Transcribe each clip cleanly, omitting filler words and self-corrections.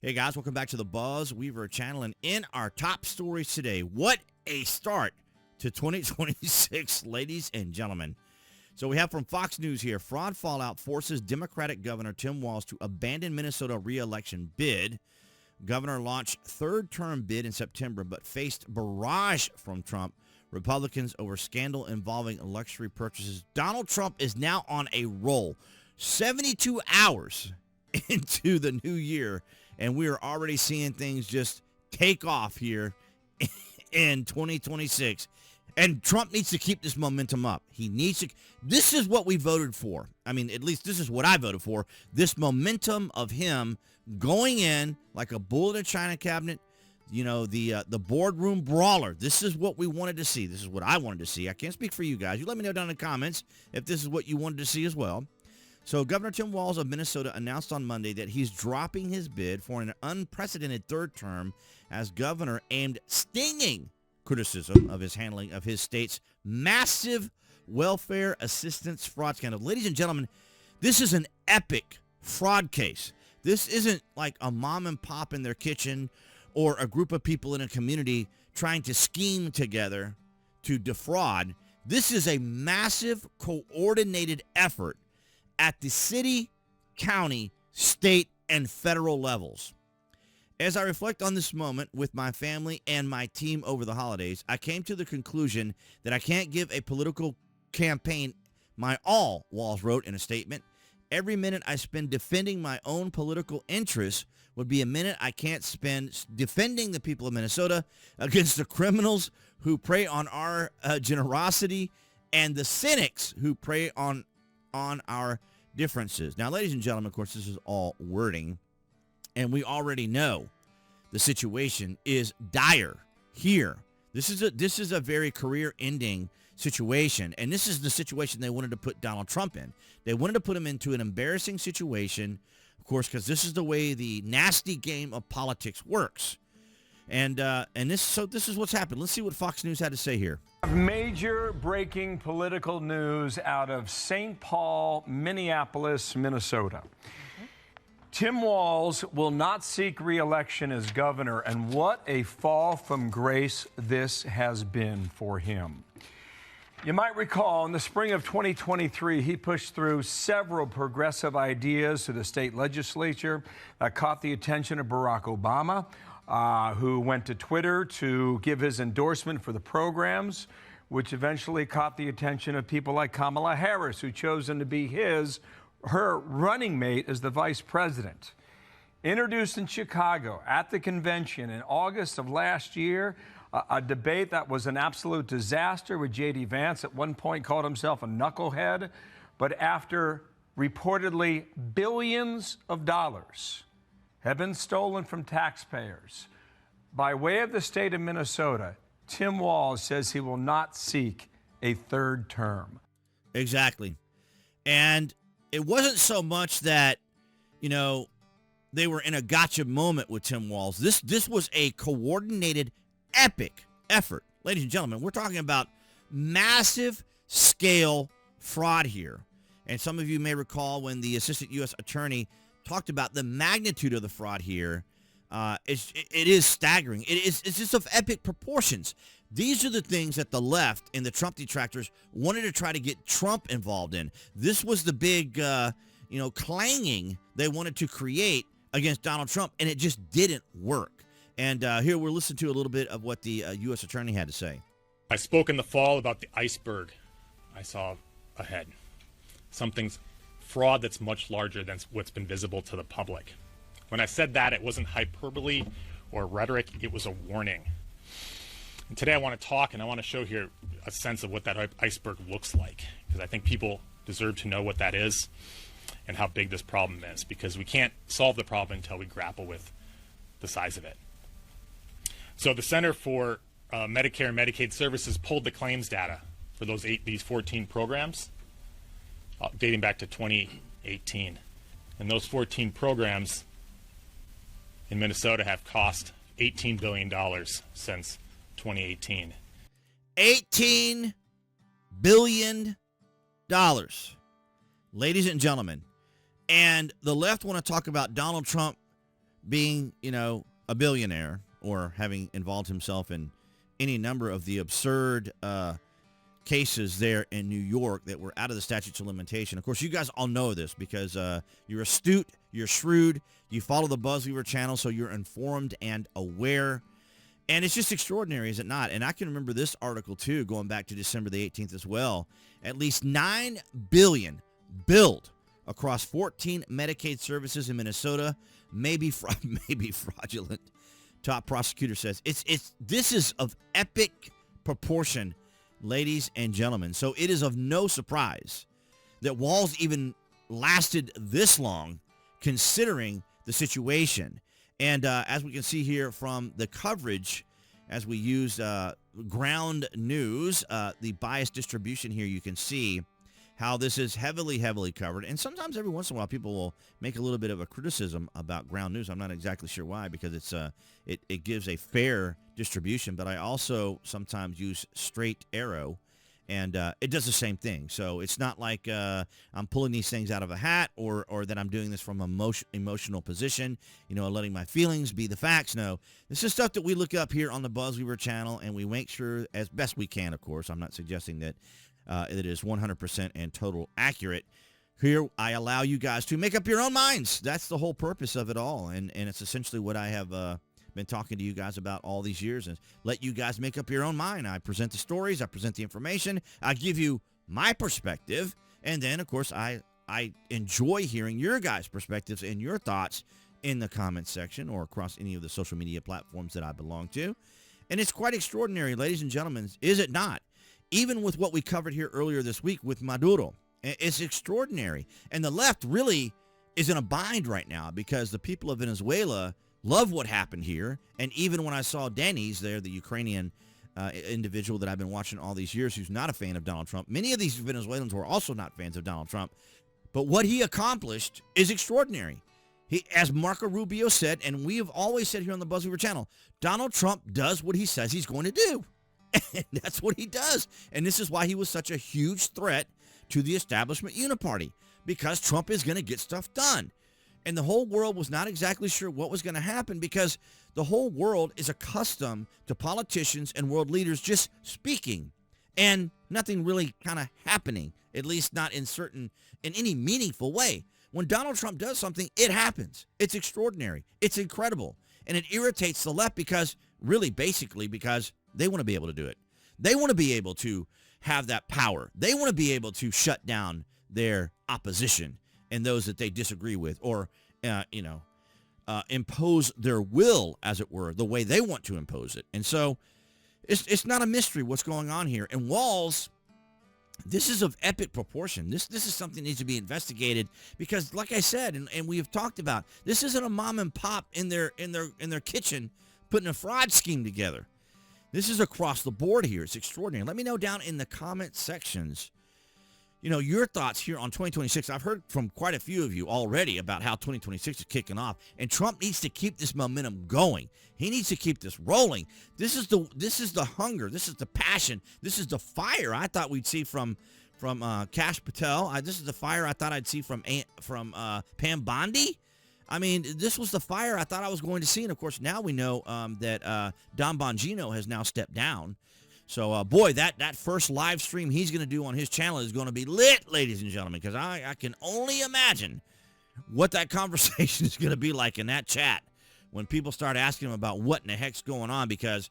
Hey guys, welcome back to the BuzWeaver channel. And in our top stories today, what a start to 2026, ladies and gentlemen. So we have from Fox News here, fraud fallout forces Democratic Governor Tim Walz to abandon Minnesota re-election bid. Governor launched third-term bid in September, but faced barrage from Trump Republicans over scandal involving luxury purchases. Donald Trump is now on a roll, 72 hours into the new year, and we are already seeing things just take off here in 2026. And Trump needs to keep this momentum up. He needs to. This is what we voted for. I mean, at least this is what I voted for. This momentum of him going in like a bull in a china cabinet. You know, the boardroom brawler. This is what we wanted to see. This is what I wanted to see. I can't speak for you guys. You let me know down in the comments if this is what you wanted to see as well. So Governor Tim Walz of Minnesota announced on Monday that he's dropping his bid for an unprecedented third term as governor, aimed stinging criticism of his handling of his state's massive welfare assistance fraud scandal. Ladies and gentlemen, this is an epic fraud case. This isn't like a mom and pop in their kitchen or a group of people in a community trying to scheme together to defraud. This is a massive coordinated effort at the city, county, state, and federal levels. As I reflect on this moment with my family and my team over the holidays, I came to the conclusion that I can't give a political campaign my all, Walz wrote in a statement. Every minute I spend defending my own political interests would be a minute I can't spend defending the people of Minnesota against the criminals who prey on our generosity and the cynics who prey on our differences. Now, ladies and gentlemen, of course, this is all wording, and we already know the situation is dire here. This is a very career-ending situation, and this is the situation they wanted to put Donald Trump in. They wanted to put him into an embarrassing situation, of course, because this is the way the nasty game of politics works. And this is what's happened. Let's see what Fox News had to say here. Major breaking political news out of St. Paul, Minneapolis, Minnesota. Tim Walz will not seek re-election as governor, and what a fall from grace this has been for him. You might recall in the spring of 2023, he pushed through several progressive ideas to the state legislature that caught the attention of Barack Obama, who went to Twitter to give his endorsement for the programs, which eventually caught the attention of people like Kamala Harris, who chose him to be her running mate as the vice president. Introduced in Chicago at the convention in August of last year, a debate that was an absolute disaster with J.D. Vance at one point called himself a knucklehead. But after reportedly billions of dollars have been stolen from taxpayers, by way of the state of Minnesota, Tim Walz says he will not seek a third term. Exactly. And it wasn't so much that, you know, they were in a gotcha moment with Tim Walz. This was a coordinated, epic effort. Ladies and gentlemen, we're talking about massive scale fraud here. And some of you may recall when the assistant U.S. attorney talked about the magnitude of the fraud here. It is staggering. It's just of epic proportions. These are the things that the left and the Trump detractors wanted to try to get Trump involved in. This was the big, clanging they wanted to create against Donald Trump, and it just didn't work. And here we'll listen to a little bit of what the U.S. attorney had to say. I spoke in the fall about the iceberg I saw ahead. Something's fraud that's much larger than what's been visible to the public. When I said that, it wasn't hyperbole or rhetoric, it was a warning. And today I want to talk and I want to show here a sense of what that iceberg looks like, because I think people deserve to know what that is and how big this problem is, because we can't solve the problem until we grapple with the size of it. So the Center for Medicare and Medicaid Services pulled the claims data for these 14 programs dating back to 2018. And those 14 programs in Minnesota have cost $18 billion since 2018. $18 billion, ladies and gentlemen. And the left want to talk about Donald Trump being, a billionaire or having involved himself in any number of the absurd cases there in New York that were out of the statutes of limitation. Of course, you guys all know this because you're astute, you're shrewd, you follow the BuzWeaver channel, so you're informed and aware. And it's just extraordinary, is it not? And I can remember this article, too, going back to December the 18th as well. At least $9 billion billed across 14 Medicaid services in Minnesota may be fraudulent. Top prosecutor says this is of epic proportion, ladies and gentlemen. So it is of no surprise that Walz even lasted this long, considering the situation. And as we can see here from the coverage, as we use ground news, the biased distribution here, you can see how this is heavily, heavily covered. And sometimes every once in a while, people will make a little bit of a criticism about ground news. I'm not exactly sure why, because it's it gives a fair distribution. But I also sometimes use straight arrow, and it does the same thing. So it's not like I'm pulling these things out of a hat or that I'm doing this from an emotional position, letting my feelings be the facts. No, this is stuff that we look up here on the BuzWeaver channel, and we make sure, as best we can, of course. I'm not suggesting that it is 100% and total accurate. Here, I allow you guys to make up your own minds. That's the whole purpose of it all, and it's essentially what I have been talking to you guys about all these years, and let you guys make up your own mind. I present the stories, I present the information, I give you my perspective, and then, of course, I enjoy hearing your guys' perspectives and your thoughts in the comments section or across any of the social media platforms that I belong to. And it's quite extraordinary, ladies and gentlemen, is it not? Even with what we covered here earlier this week with Maduro, it's extraordinary. And the left really is in a bind right now because the people of Venezuela love what happened here. And even when I saw Denis there, the Ukrainian individual that I've been watching all these years who's not a fan of Donald Trump, many of these Venezuelans were also not fans of Donald Trump. But what he accomplished is extraordinary. As Marco Rubio said, and we have always said here on the BuzWeaver channel, Donald Trump does what he says he's going to do. And that's what he does. And this is why he was such a huge threat to the establishment uniparty, because Trump is going to get stuff done. And the whole world was not exactly sure what was going to happen because the whole world is accustomed to politicians and world leaders just speaking and nothing really kind of happening, at least not in any meaningful way. When Donald Trump does something, it happens. It's extraordinary. It's incredible. And it irritates the left because they want to be able to do it. They want to be able to have that power. They want to be able to shut down their opposition and those that they disagree with, or, impose their will, as it were, the way they want to impose it. And so it's not a mystery what's going on here. And Walz, this is of epic proportion. This is something that needs to be investigated because, like I said, and we have talked about, this isn't a mom and pop in their kitchen putting a fraud scheme together. This is across the board here. It's extraordinary. Let me know down in the comment sections, your thoughts here on 2026. I've heard from quite a few of you already about how 2026 is kicking off, and Trump needs to keep this momentum going. He needs to keep this rolling. This is the hunger. This is the passion. This is the fire I thought we'd see from Kash Patel. This is the fire I thought I'd see from Pam Bondi. I mean, this was the fire I thought I was going to see. And, of course, now we know that Don Bongino has now stepped down. So, boy, that first live stream he's going to do on his channel is going to be lit, ladies and gentlemen, because I can only imagine what that conversation is going to be like in that chat when people start asking him about what in the heck's going on, because,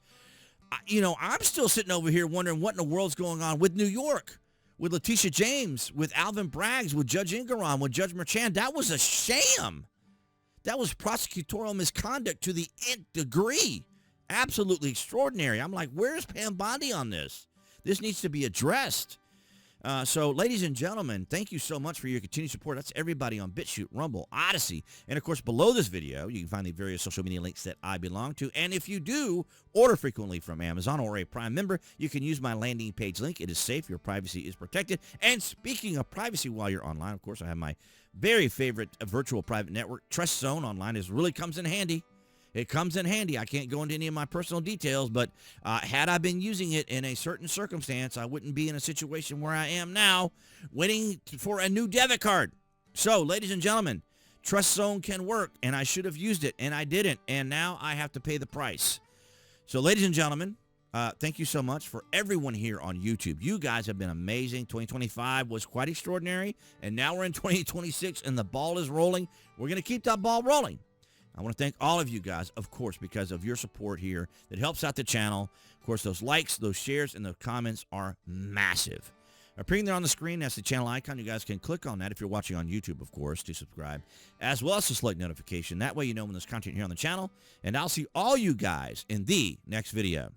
I'm still sitting over here wondering what in the world's going on with New York, with Letitia James, with Alvin Braggs, with Judge Ingeron, with Judge Merchan. That was a sham. That was prosecutorial misconduct to the nth degree. Absolutely extraordinary. I'm like, where's Pam Bondi on this? This needs to be addressed. So, ladies and gentlemen, thank you so much for your continued support. That's everybody on BitChute, Rumble, Odyssey. And, of course, below this video, you can find the various social media links that I belong to. And if you do order frequently from Amazon or a Prime member, you can use my landing page link. It is safe. Your privacy is protected. And speaking of privacy while you're online, of course, I have my very favorite virtual private network, Trust Zone Online. It really comes in handy. It comes in handy. I can't go into any of my personal details, but had I been using it in a certain circumstance, I wouldn't be in a situation where I am now, waiting for a new debit card. So, ladies and gentlemen, Trust Zone can work, and I should have used it, and I didn't, and now I have to pay the price. So, ladies and gentlemen, thank you so much for everyone here on YouTube. You guys have been amazing. 2025 was quite extraordinary, and now we're in 2026, and the ball is rolling. We're going to keep that ball rolling. I want to thank all of you guys, of course, because of your support here that helps out the channel. Of course, those likes, those shares, and the comments are massive. Appearing there on the screen, that's the channel icon. You guys can click on that if you're watching on YouTube, of course, to subscribe, as well as to select notification. That way you know when there's content here on the channel. And I'll see all you guys in the next video.